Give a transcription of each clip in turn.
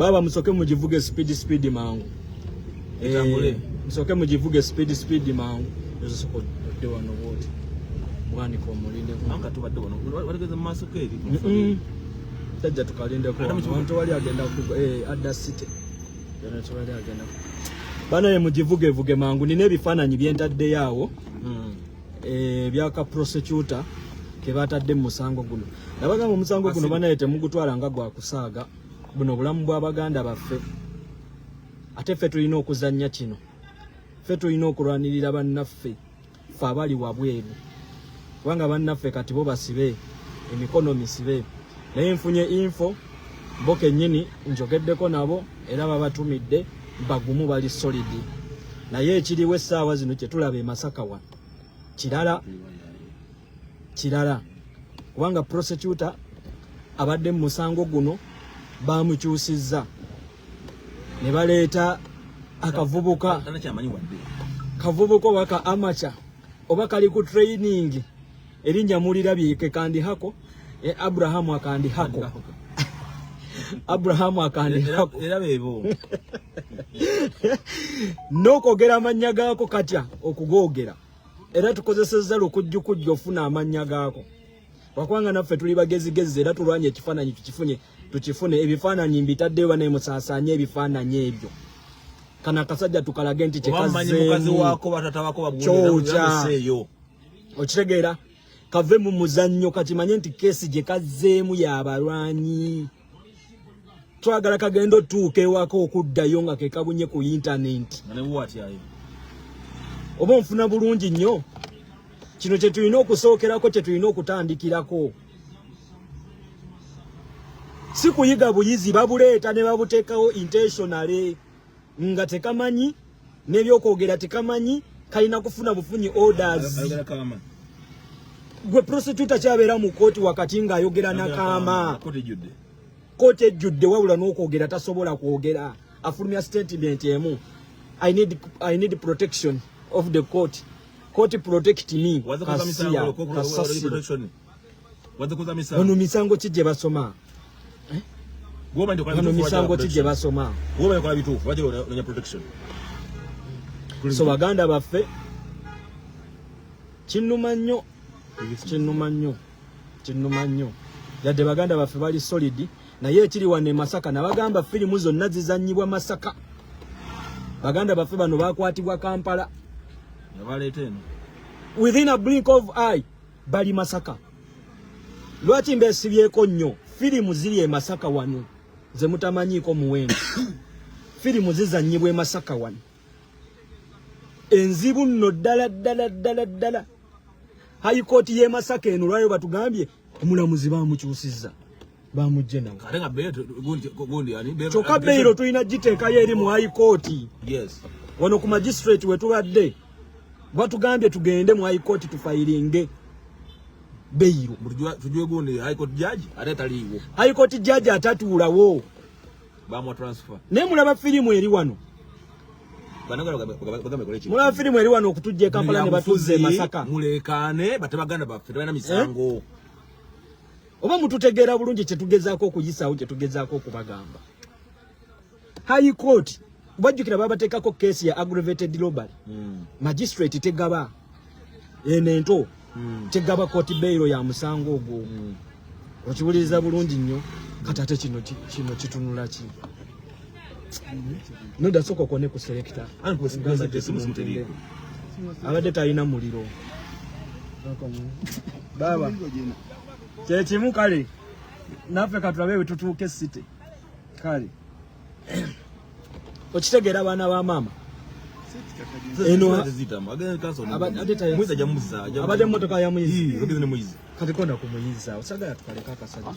baba musoke mujivuge speed mangu musoke mujivuge speed mangu ezo soko de wano wote mwani ko mulinde anga tubadde wano wategeze maso keri tajja tukalinde ko abantu wali agenda ku Adda City yana tubali agenda bana ye mujivuge mangu nine ebifaananyi byentadde yawo byaka prosecutor ke batadde mu musango guno nabaga mu musango guno bana yete mugutwala nga gwa kusaaga buno bulamu bwa baganda baffe ate ffe tulina okuzannya kino ffe tulina okulwanirira bannaffe ffe abali wabweru kubanga bannaffe kati bo basibe emikono misibe naye nfunye info bo kennyini njogeddeko nabo era babatumidde bagumu bali solidi naye ekiriwo essaawa zino kyetulaba e Masaka wano kirala kubanga prosecutor abadde mu musango guno bamukyusizza ne baleeta akavubuka waka amacha oba kali ku training erinnya mulirabyeke kandi hako Abrahamu akandi hako Abrahamu akandi hako era bebo nokogera amanya gaako katya okugogera era tukozesezza lukujjukujjo ofuna amanya gaako wakwanga naffe tuli bagezigezi era tulwanye ekifaananyi tukifune ebifaananyi mbitaddeyo banaye musaasaanye ebifaananyi ebyo kana kasajja tukalage nti kyekazzeemu okitegeera kave mu muzannyo kakimanye nti keesi gye kazzeemu y'abalwanyi twagala kagenda otuuka ewako okuddayo nga kekabunye ku intaneti oba nfuna bulungi nnyo kino kye tulina okusookerako kye tulina okutandikirako si kuyiga buyizi babuleeta ne babuteekawo intentionally nga tekamanyi n'ebyokwogera tekamanyi kalina kufuna bufunyi orders gwe prosecutor kyabeera mu kooti wakati ng'ayogera nakama kooti ejjudde wabula n'okwogera tasobola kwogera afulumya statement emu I need protection of the court protect me wano misango ki gye basoma wano misango ki gye basoma so baganda baffe kinnuma nnyo yadde baganda baffe bali solidi naye ekiri wano e Masaka nabagamba firimu zonna zizannyibwa Masaka baganda baffe bano bakwatibwa Kampala within a blink of eye bali Masaka lwaki mbesibyeko nnyo firimu ziri e Masaka wano ze mutamanyiiko muwendo firimu zizannyibwa e Masaka wano enzibu nno ddala High Court y'e Masaka eno lwayo batugambye omulamuzi bamukyusizza bamujje nawe kyokka beyiro tulina giteekayo eri mu High Court wano ku magistrate wetubadde batugambye tugende mu High Court tufayiringe beyiro High Court judge atatuulawo naye mulaba firimu eri wano mulaba firimu eri wano okutujja e Kampala ne batuze e Masaka mulekaane batebaganda baffe tebana misango oba mututegeera bulungi kyetugezaako okuyisaawo kyetugezaako okubagamba High Court bajjukira babateekako keesi ya aggravated robbery magistrate tegaba enento tegaba court bail ya musango ogwo okiwuliriza bulungi nnyo kati ate kino kitunula ki noda soko kone ku selector abadde talina muliro baba kyekimu kale naffe katulabe wetutuuke city kale okitegeera abaana ba maama abadde mmotoka ya muyizi kati konda ku muyizi awo sagala tukaleka akasajja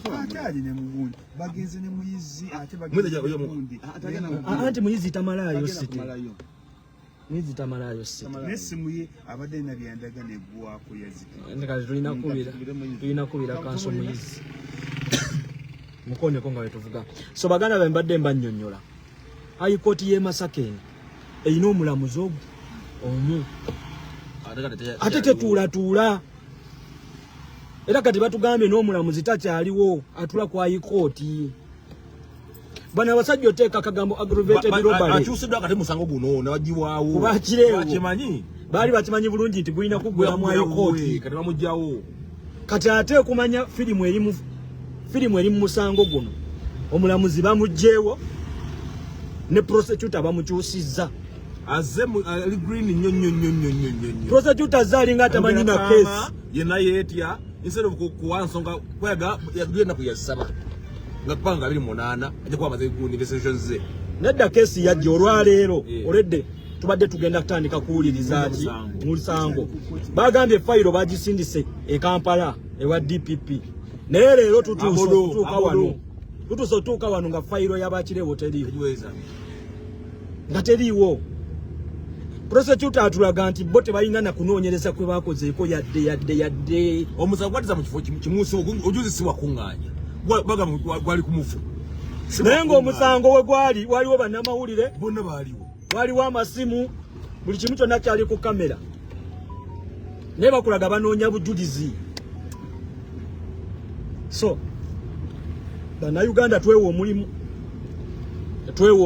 anti muyizi tamalaayo city muyizi tamalaayo city kati tulina kubira kanso muyizi mukoneko nga wetuvuga so baganda be mbadde mbannyonnyola High Court y'e Masaka eno erina omulamuzi ogwo omu ate tetuulatuula era kati batugambye n'omulamuzi takyaliwo atula ku High Court bana abasajja oteeka akagambo aggravated robbery akyusiddwa kati musango guno newagiwaawo kubakirewo baali bakimanyi bulungi nti gulina kuggwera mu high kati bamugjawo kati ate okumanya firimu eri mu musango guno omulamuzi bamugjeewo ne prosecutor bamukyusizza ali green nnyo prosecutor zaalinga atamanyi na case yenna yeetya instead of kuwansonga kwega yagenda kuyasaba nga kupanga 28 ajja kwamaze ku investigations ze nedda case yajja olwaleero oledde tubadde tugenda kutandika kuwuliriza ki musango bagambye fayiro bagisindise e Kampala ewa DPP naye leero tutuuka wano nga fayiro y'abakireewo teriiwo nga teriiwo prosecutor atulaga nti bo tebalina na kunoonyereza kwe bakozeeko yadde omusango gwatiza mu kifo kimuusi ojuzi si wakuŋŋaanya gwali kumufu naye ng'omusango we gwali waliwo bannamawulire bonna baaliwo waliwo amasimu buli kimu kyonna kyali ku kamera naye bakulaga banoonya bujulizi so bannayuganda twewa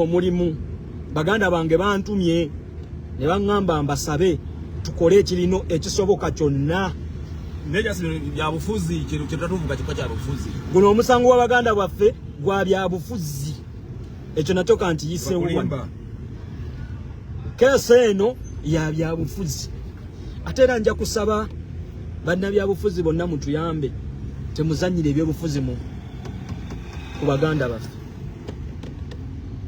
omulimu baganda bange bantumye ne baŋŋamba mbasabe tukole ekirino ekisoboka kyonna byabufuzi kyetatuvuga kikwa kyabufuzi guno omusango w'abaganda baffe gwa byabufuzi ekyo natoka nti yisewo kese eno ya byabufuzi ate era nja kusaba bannabyabufuzi bonna mutuyambe temuzanyire ebyobufuzi ku baganda baffe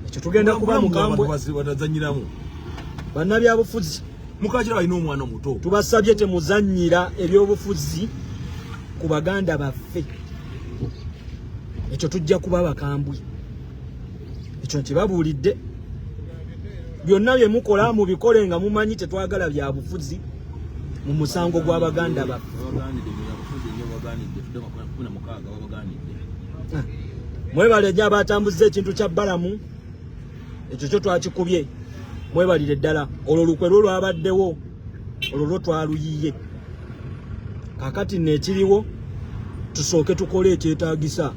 ekyo tugenda kuba mukambwe bannabyabufuzi mukakira balina omwana omuto tubasabye temuzanyira ebyobufuzi ku baganda baffe ekyo tujja kuba bakambwe ekyo nkibabuulidde byonna bye mukola mubikole nga mumanyi tetwagala byabufuzi mu musango gw'abaganda baffe mwebale nnyo abatambuza ekintu kya bbalamu ekyo kyo twakikubye mwebalire ddala olwo lukwe lwo lwabaddewo olwo lwo twaluyiye kakati neekiriwo tusooke tukole ekyetaagisa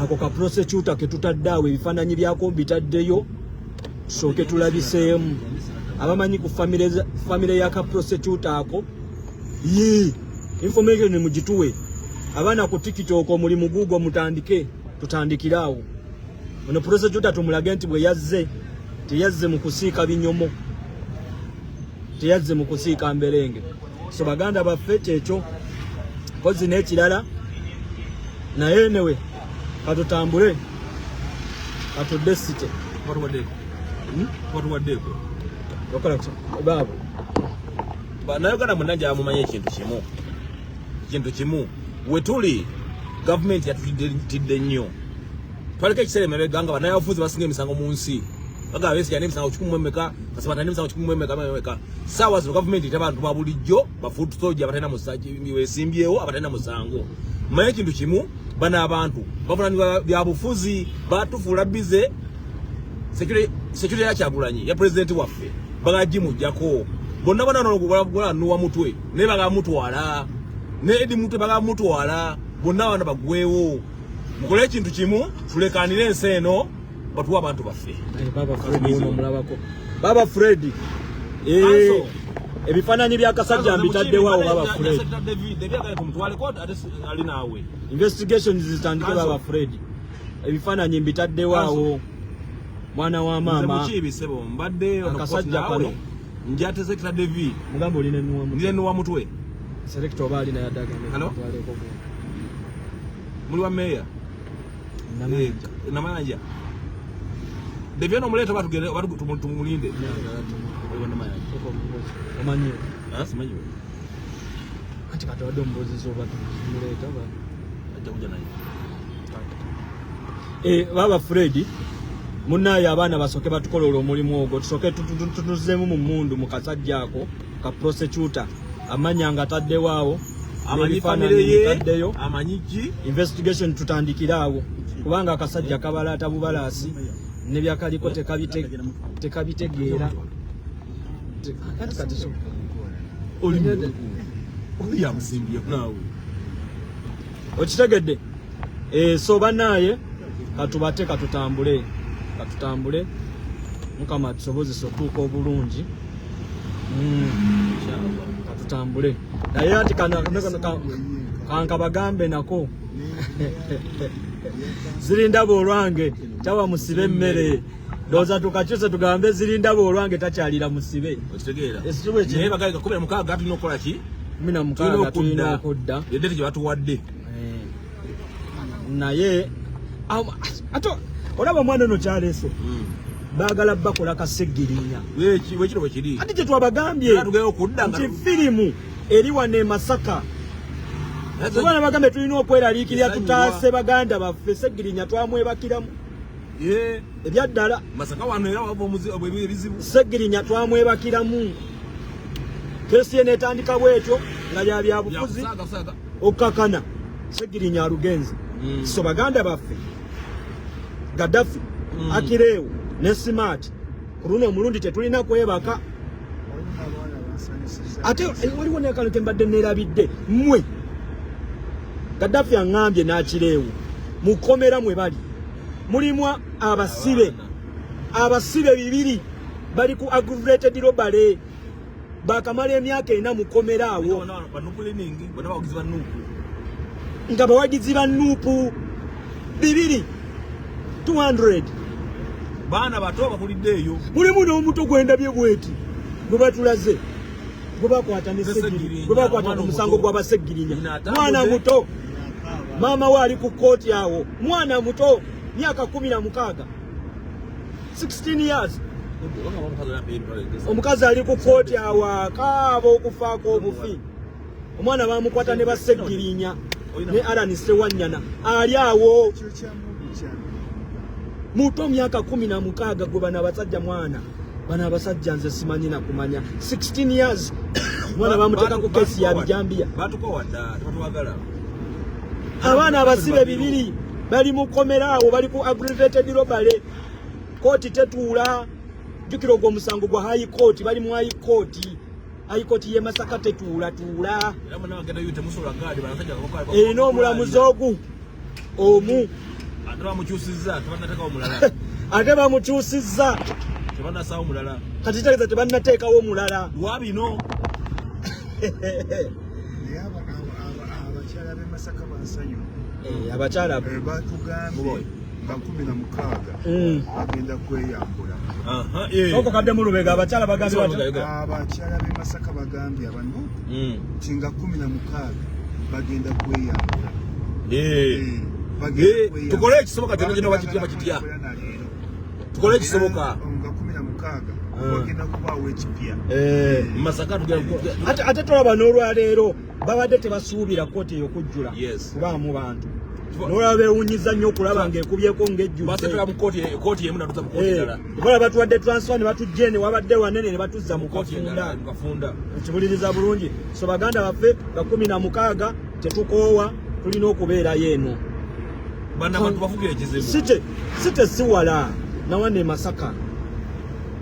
ako ka prosecutor ke tutadde awo ebifaananyi byako bitaddeyo tusooke tulabiseemu abamanyi ku famire y'aka prosecutor ako information mugituwe abaana ku tiktok omulimu guugwo mutandike tutandikire awo ono prosecutor tumulage nti bwe yazze teyazze mu kusiika binyomo teyazze mu kusiika mberenge so baganda baffe kyekyo kozi n'ekirala naye newe katutambule katudde site baabo bannayuganda munajja bamumanya ekintu kimu wetuli gavumenti yatutidde nnyo twaleka ekiseera emabega nga bannabyabufuzi basinga emisango mu nsi bagaba besigya n'emisango 100 kasabata n'emisango 100 saawa zino gavumenti ete abantu babulijjo bafuutu soja abatalina wesimbyewo abatalina musango manye ekintu kimu bano abantu bavunaanibwa byabufuzi batufuula bize security ya Kyagulanyi ya president waffe bagagimujjako bonna bananuwa mutwe naye bagamutwala ne edi mutwe bagamutwala bonna bana bagwewo mukole ekintu kimu tulekanire ensi eno batuwa abantu baffe baba Fred ebifaananyi by'akasajja mbitaddewo baba Fred investigations zitandike baba Fred ebifaananyi mbitaddewo awo mwana wa mama akasajja kano njate Secretary David mugambo linenuwa mutwe select obali na yadaga muli wa meya namanja David no muleta batugere tumulinde omanyi simanyi ati kata wadombozi zo batumuleta ba ajakuja naye baba Fred munaye abaana basoke batukolera omulimu ogwo tusoke tutuzeemu mu mundu mu kasajja ako ka prosecutor amanya nga ataddewo awo amanyifaanire amanyiki investigation tutandikira awo kubanga akasajja kabalaata bubalaasi ne byakaliko tekabitegeera okitegedde so banaye katubate katutambule mukama tusobozesa okutuuka obulungi katutambule naye ati kanka bagambe nako zirinda bolwange tawa musibe emmere doza tukakyuse tugambe zirinda bolwange takyalira musibe okitegeera naye bagaga 16 tulina okukola ki 16 tulina okudda yedde gye batuwadde naye ato olaba mwana ono kyaleese baagala bakola kaseggirinya wekiro bwekiri ati kyetwabagambye nti firimu eri wane Masaka Kubana bagambe tulina okweraliikirira tutaase baganda baffe Seggirinya twamwebakiramu ebyaddala Masaka wano era wava obuzibu Seggirinya twamwebakiramu kesi netandika bwetyo nga bya bufuzi okakana Seggirinya alugenzi so baganda baffe Gaddafi Akireewo ne Smart kuruno omulundi tetulina kwebaka ate waliwo nekano kembadde nerabidde mmwe Gaddafi angambye n'Akireewo mukomera mwe bali mulimu abasibe 2 bali ku aggravated robbery bakamala emyaka 4 mukomera awo nga bawagizi ba Nuupu 200 baana bato bakuliddeeyo mulimu n'omuto gwendabye bweti gwe batulaze gwe bakwata ne Seggirinya gwe bakwata omusango gw'Abaseggirinya mwana muto mama we ali ku kooti awo mwana muto myaka 16 16 years omukazi ali ku kooti awo akaaba okufaako obufi omwana bamukwata ne Baseggirinya ne Alan Sewanyana ali awo muto myaka 16 gwe bana basajja mwana bana basajja nze simanyi na kumanya 16 years mwana bamuteka ku kesi ya Bijambia batukowadda tebatuwagala abaana abasibe 2 bali mukomera awo bali ku aggravated robbery kooti tetuula jukira ogwo omusango gwa high court bali mu high court ye Masaka tetuula erina omulamuzi ogu omu ate bamukyusizza kati tegeza tebannateekawo omulala lwabino abakyala b'e Masaka bansanyu abakyala batugambye nga 16 bagenda kweyambula okakadde mu Lubega abakyala bagambye abakyala b'e Masaka bagambye abantu nti nga 16 bagenda kweyambula tukole ekisoboka kyonna gyonna bakitya tukole ekisoboka nga 16 bagenda kubaawo ekipya Masaka ate tolaba n'olwaleero babadde tebasuubira kooti eyo kujjula kubaamu bantu n'olaba beewunyiza nnyo okulaba ng'ekubyeko ng'ejjukooti emu natuza mu kooti endala bola batuwadde transfer ne batujje ne wabadde wanene ne batuzza mu kafunda ekibuliriza bulungi so baganda baffe nga 16 tetukoowa tulina okubeerayo eno bannabantu bafugira ekizibu site siwala nawane Masaka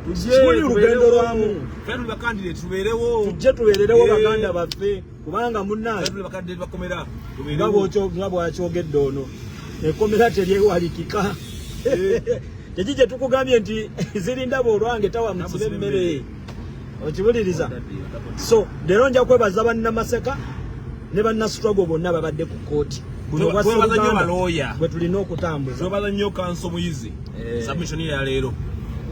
tujje olugendo lwamu tujje tubeererewo baganda baffe kubanga munnaazi nga bwakyogedde ono ekomera teryewalikika tekije tukugambye nti zirinda bolwange tawa musibe emmere okibuliriza so leero nja kwebaza bannamaseka ne bannastruggle bonna babadde ku kooti bwe tulina okutambuza twebaza nnyo kanso muyizi submission ya leero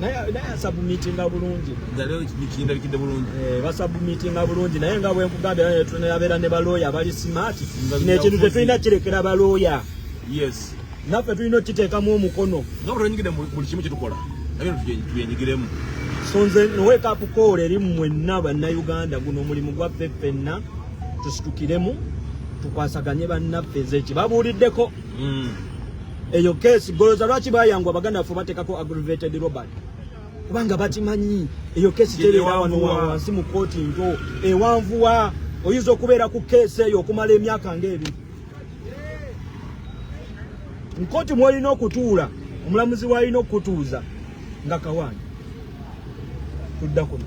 naye asubmitinga bulungi bikinde bulungi basubmitinga bulungi naye nga bwe nkugambye tunabeera ne balooya bali smart nekintu tetulina kirekera balooya naffe tulina okiteekamu omukono nga bwetunyigire buli kimu kyetukola nabyo tuyenyigiremu so nze nowekapu koolo eri mwenna bannayuganda guno omulimu gwaffe ffenna tusitukiremu tukwasaganye bannaffe nzeki babuuliddeko eyo kesi goloza lwaki bayangwa abaganda ffe bateekako aggravated robbery kubanga bakimanyi eyo kesi tereera wano wansi mu kooti nto ewanvuwa oyinza okubeera ku kesi eyo okumala emyaka ng'ebiri nkooti mwolina okutuula omulamuzi walina okutuuza nga kawaani tudda kuno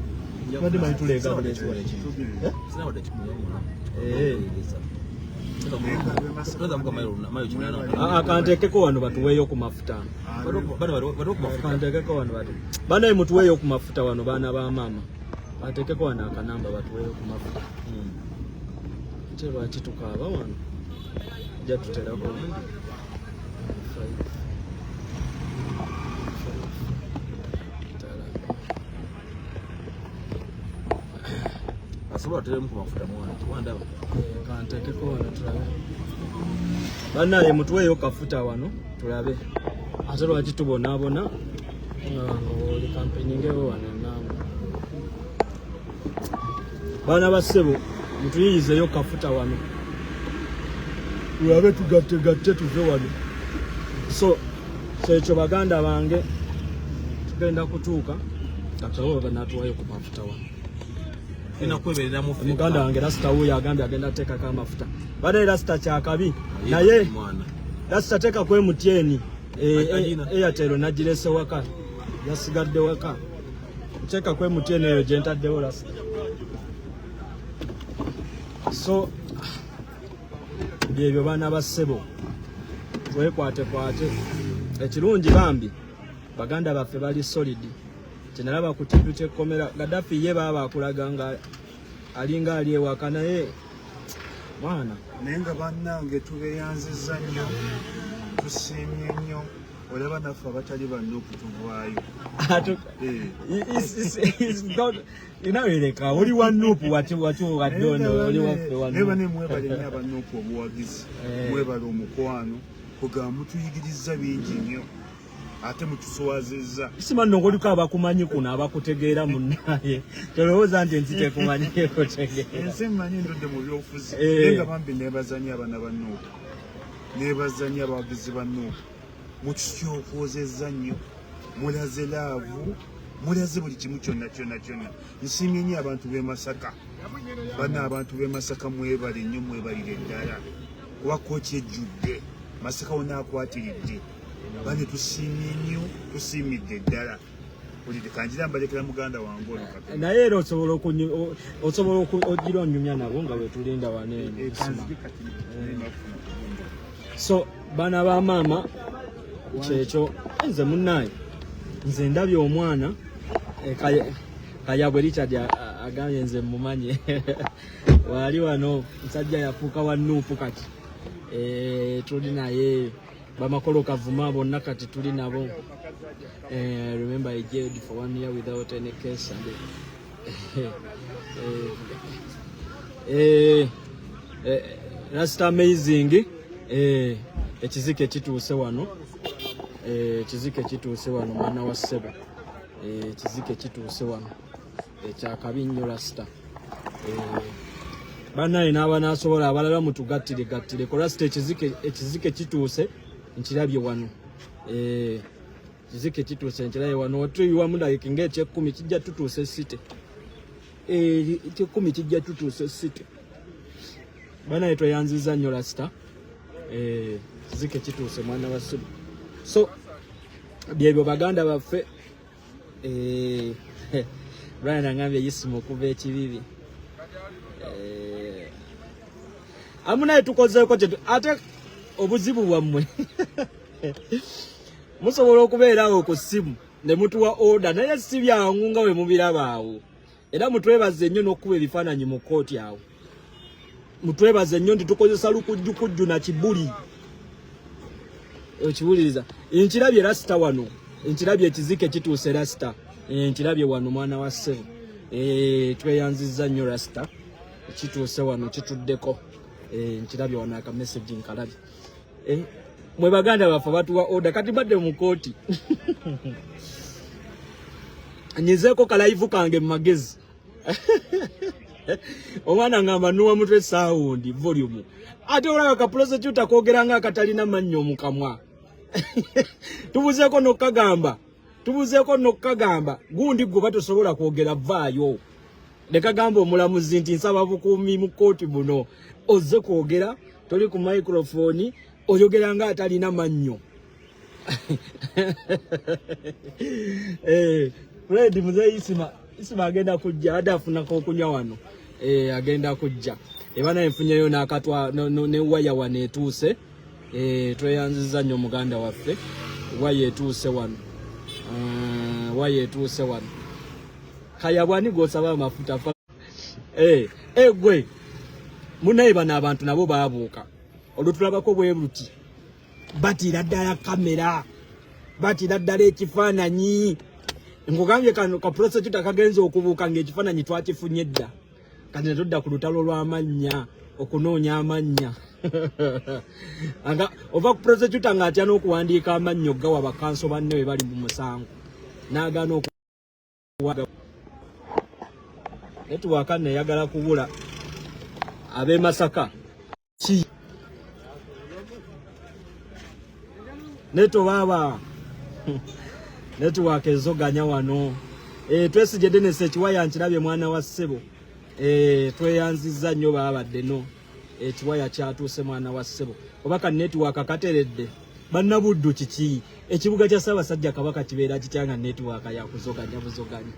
Kantekeko wano batuweeyo ku mafuta. Kantekeko wano batu. Bana mutuweeyo ku mafuta wano bana ba mama. Kantekeko wano akanamba batuweeyo ku mafuta. Chero ati tukaba wano. Ja tuterako. Asobola teremu ku mafuta mwana. Twandaba. Kantekeko wano tulabe. Bana mutuweeyo kafuta wano tulabe. Ate lwaki tubonaabona oli kampeni ngewo wano enamba. Bana bassebo mutuyiyizeyo kafuta wano tulabe tugatte tuve wano. So ekyo baganda bange tugenda kutuuka katawo banatuwayo ku mafuta wano. Muganda wange Rasita wuyo agambye agenda teekako amafuta. Bana Rasita kyakabi naye Rasita teeka ku MTN Airtel nagirese waka yasigadde waka. Teeka ku MTN eyo gye ntaddewo Rasita. So byebyo bana bassebo twekwate ekirungi bambi baganda baffe bali solid. Kyenalaba ku TV kyekkomera Gaddafi ye baba akulaga nga alinga ali ewaka naye mwana naye nga bannange tubeyanziza nnyo tusiimye nnyo olaba naffe abatali banno okutuvaayo. Inawereka oli wa Nuupu wakiwo waddono oli waffe wa Nuupu. Ne mwebale nnyo aba Nuupu obuwagizi mwebale omukwano kugamba mutuyigiriza bingi nnyo ate mutuswazizza. Simanno ngoliko abakumanyi kuno abakutegeera munnaye. Tolowooza nti ensi tekumanyi ekutegeera. Ensi mmanyi ndudde mu byobufuzi naye nga bambi neebazannya abaana ba Nuupu neebazannya abawagizi ba Nuupu. Mukikyokoozezza nnyo mulaze laavu mulaze buli kimu kyonna. Nsiimye nnyo abantu b'e Masaka. Bana abantu b'e Masaka mwebale nnyo mwebalire ddala kuba kkooti ejjudde Masaka wonna akwatiridde. Bane tusiimye nnyo tusiimidde ddala. Olidde kanjira mbalekera muganda wange ono kati. Naye era osobola ogira onyumya nabo nga wetulinda wane. So bana ba mama kyekyo nze munnaye nze ndabye omwana Kayabwe Richard agambye nze mumanye wali wano musajja yafuuka wa Nuupu kati tuli naye bamakolo kavuma bonna kati tuli nabo. Remember I jailed for 1 year without any case and that's amazing. Ekizike kituuse wano. Ekizike kituuse wano mwana wa ssebo. Ekizike kituuse wano. Ekyakabi nnyo Rasita. Bannaye n'abanaasobola abalala mutugattire ko Rasita ekizike kituuse nkirabye wano. Ekizike kituuse nkirabye wano. Otuyiwamu ndayika ng'ekyekumi kijja tutuuse site. Ekyekumi kijja tutuuse site. Bannaye tweyanziza nnyo Rasita. Ekizike kituuse mwana wa ssebo. So byebyo baganda baffe Brian angambye yisimu okuva ekibibi. Amunaye tukozeeko ate obuzibu bwammwe musobola okubeerawo ku ssimu ne mutuwa order naye si byangu nga we mubiraba awo. Era mutwebaze nnyo n'okuba ebifaananyi mu kkooti awo. Mutwebaze nnyo nti tukozesa lukujjukujju na kibuli. Okiwuliriza nkirabye Rasita wano. Nkirabye ekizike kituuse Rasita. Nkirabye wano mwana wa ssebo. Tweyanzizza nnyo Rasita. Kituuse wano kituddeko. Nkirabye wano aka message nkalabye. Mwe baganda baffe batuwa order kati badde mu kooti. Nyizeeko kalaivu kange mu magezi. Omwana ngamba nuwa mutwe sound volume. Ate olaba ka prosecutor koogera nga katalina mannyo mu kamwa. Tubuzeeko nokagamba gundi gwe batosobola kwogera vaayo. Nekagamba omulamuzi nti nsaba bukuumi mu kooti buno ozze kwogera toli ku microphone oyogera nga atalina mannyo. Fred muzee Isima agenda kujja adafunako okunywa wano. Agenda kujja ebana enfunyeyo n'akatwa ne waya wano etuuse tweyanziza nnyo muganda waffe waya etuuse wano kaya bwani gosaba amafuta gwe munaye bano abantu nabo baabuuka olutulabako bwe buti batira ddala kamera batira ddala ekifaananyi nkugambye kano ka prosecutor kagenza okubuuka ng'ekifaananyi twakifunye dda kati ne tudda ku lutalo lw'amannya okunoonya amannya ova ku prosecutor ng'atya n'okuwandiika amannya oggawa bakanso banne bwe bali mu musango n'agaana okuwaga netuwaaka neyagala kubula ab'e Masaka ki netobaba netuwaaka ezoganya wano Twesigye Dennis ekiwaya nkirabye mwana wa ssebo tweyanziza nnyo baabadde no ekiwaya kyatuuse mwana wa ssebo obaka network akateredde bannabuddu kiki ekibuga kya Ssaabasajja Kabaka kibeera kityanga network ya kuzoganya buzoganya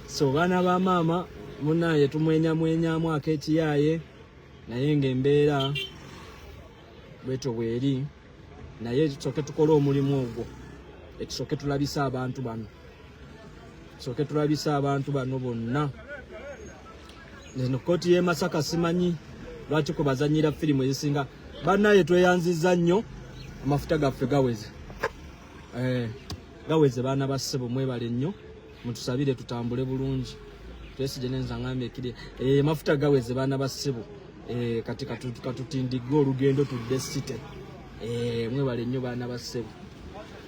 so bana ba mama munaye tumwenyamu akekiyaye naye ng'embeera bweto bweri naye tusoke tukole omulimu ogwo etusoke tulabisa abantu bano bonna neno koti y'e Masaka simanyi lwaki kubazanyira firimu ezisinga bannaye tweyanziza nnyo amafuta gaffe gaweze baana ba ssebo mwebale nnyo mutusabire tutambule bulungi Twesigye nenza ngambe ekiri amafuta gaweze baana ba ssebo kati katutindigga olugendo tudde site mwebale nnyo baana ba ssebo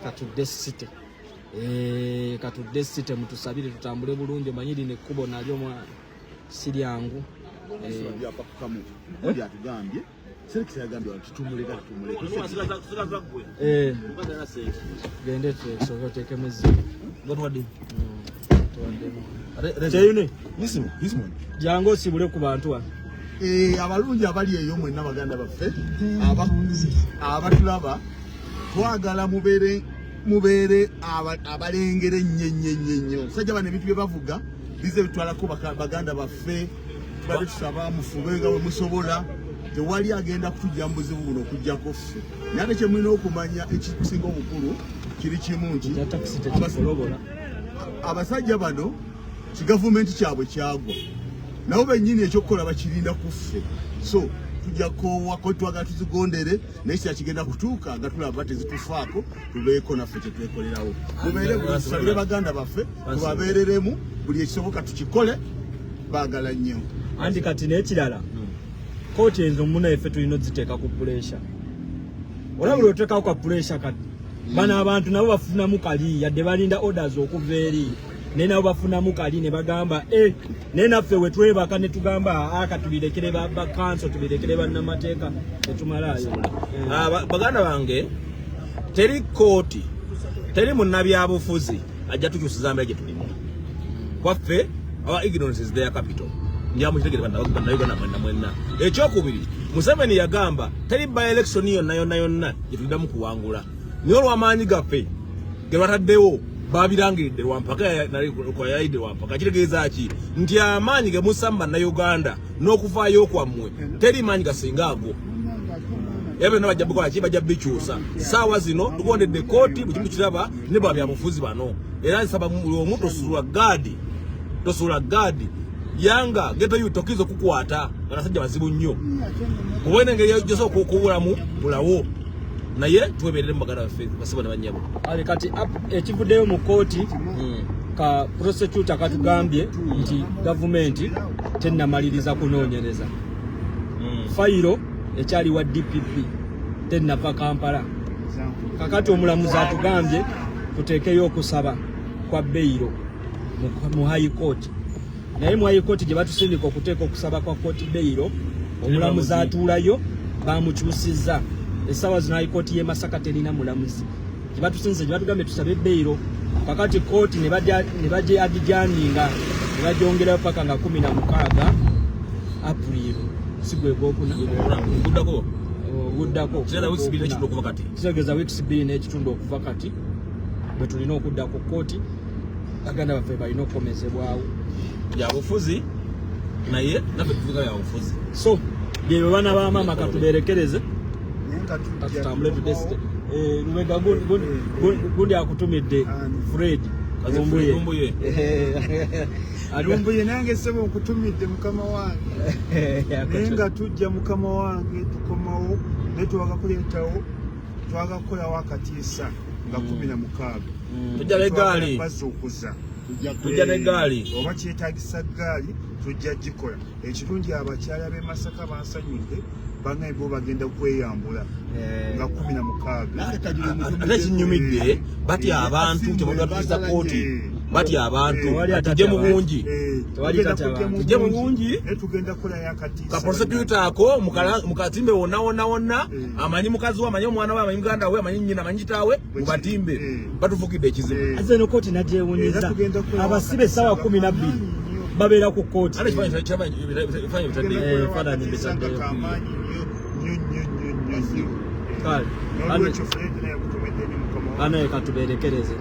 katudde site mutusabire tutambule bulungi omanyiri nekkubo nalyo mwana siryangu gende tusoke muziki jangu osibule ku bantu wano abalungi abali eyo mwenna baganda baffe abatulaba twagala mubeere abalengere nnyo sajja bano ebintu bye bavuga bize bitwalako baganda baffe tubadde tusaba mufube nga bwe musobola tewali agenda kutujja mu buzibu buno okujjako ffe naye ate kyemulina okumanya ekisinga obukulu kiri kimu nti abasajja bano kigavumenti kyabwe kyagwa nabo bennyini ekyokukola bakirinda ku ffe so tujja kowako twagala tuzigondere naye kya kigenda kutuuka nga tulaba tezitufaako tubeeko naffe kyetwekolerawo mubeere busabire baganda baffe tubabeereremu buli ekisoboka tukikole baagala nnyo andi kati n'ekirala kooti enzo munaye ffe tulina oziteeka ku puleesha olabula oteekako ka puleesha kati bano abantu nabo bafunamu kali yadde balinda orders okuva eri naye nabo bafunamu kali ne bagamba naye naffe we twebaka ne tugamba katubirekere bakanso tubirekere bannamateeka netumalaayo baganda bange teri kooti teri munnabyabufuzi ajja tukyusiza mbeera gye tulimu kwaffe our ignorance is their capital ndyamukitegere bannayuganda mwenna ekyokubiri Museveni yagamba teri by election yonna gyetuliddamu kuwangula naye olw'amaanyi gaffe ge bataddewo babirangiridde lwampaka yayidde lwampaka kitegeeza ki nti amaanyi ge musamba bannayuganda n'okuvaayo kwammwe teri maanyi gasinga ago era byonna bajja bukola ki bajja bikyusa saawa zino tugondedde kooti buli kimu kiraba ne babyabufuzi bano era nsaba buli omu tosuula gaadi yanga geto yu tokizo kukwata abasajja bazibu nnyo kubona engeri gy'osobola okubulamu bulawo naye tweberere mu baganda baffe basiba ne bannyabo ali kati ekivuddeyo mu kooti ka prosecutor katugambye nti gavumenti tennamaliriza kunoonyereza fayiro ekyali wa DPP tennava Kampala kakati omulamuzi atugambye tuteekeyo okusaba kwa beyiro mu high court naye mu high court gye batusindika okuteeka okusaba kwa court beyiro omulamuzi atuulayo bamukyusizza essaawa zino high court y'e Masaka terina mulamuzi gye batusinze gye batugambye tusabe beyiro kakati kooti ne bagyagijaninga ne bagyongerayo paka nga 16 April si gwe gwokuna oguddako kitegeeza weeks 2 n'ekitundu okuva kati bwe tulina okudda ku kooti baganda baffe balina okukomezebwawo byabufuzi naye naffe tuvuga byabufuzi so bye bana ba mama katuberekereze Nenga tutambule tudesite lubega gundi akutumidde Fred Lumbuye Lumbuye nange sebo nkutumidde mukama wange nenga tujja mukama wange tukomawo netwagakuletawo twagakola wakatiisa nga 16 tujja legali bazukuza tujja legali oba kyetagisa gaali tujja gikola ekirungi abakyala b'e Masaka bansanyudde bangaye bo bagenda kweyambula nga 16 ate kinyumidde batya abantu temugatuliza kooti batya abantu tujje mu bungi tujje mu bungi tugenda kola yakati ka prosecutor ako mukatimbe wonna amanyi mukazi we amanyi omwana we amanyi muganda we amanyi nnyina amanyi kitaawe mubatimbe batufukidde ekizibu aze no kooti nagyewunyisa abasibe sawa 12 babeera ku kooti ane katuberekereze